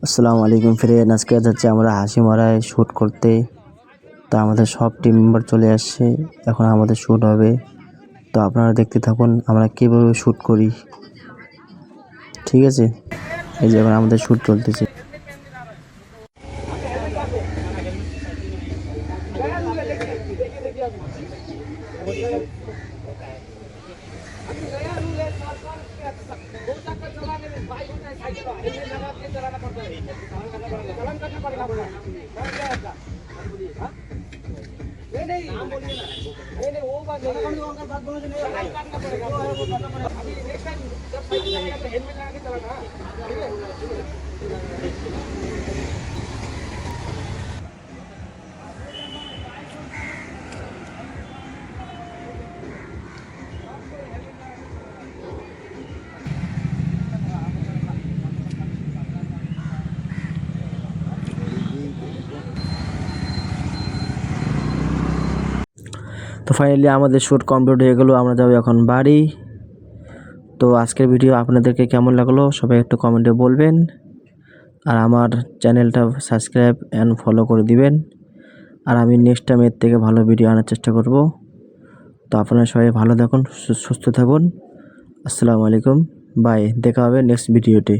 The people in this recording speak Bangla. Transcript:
আসসালামু আলাইকুম ফ্রেন্ড, আজকে যাচ্ছি আমরা হাসি মারায় শ্যুট করতে। তো আমাদের সব টিম মেম্বার চলে আসছে, এখন আমাদের শ্যুট হবে। তো আপনারা দেখতে থাকুন আমরা কীভাবে শ্যুট করি, ঠিক আছে? এই যে এখন আমাদের শ্যুট চলতেছে। তো ফাইনালি আমাদের শ্যুট কমপ্লিট হয়ে গেল, আমরা যাবো এখন বাড়ি। তো আজকের ভিডিও আপনাদেরকে কেমন লাগলো সবাই একটু কমেন্টে বলবেন, আর আমার চ্যানেলটা সাবস্ক্রাইব অ্যান্ড ফলো করে দিবেন। আর আমি নেক্সট টাইম এর থেকে ভালো ভিডিও আনার চেষ্টা করব। তো আপনারা সবাই ভালো থাকুন, সুস্থ থাকুন। আসসালামু আলাইকুম, বাই, দেখা হবে নেক্সট ভিডিওতে।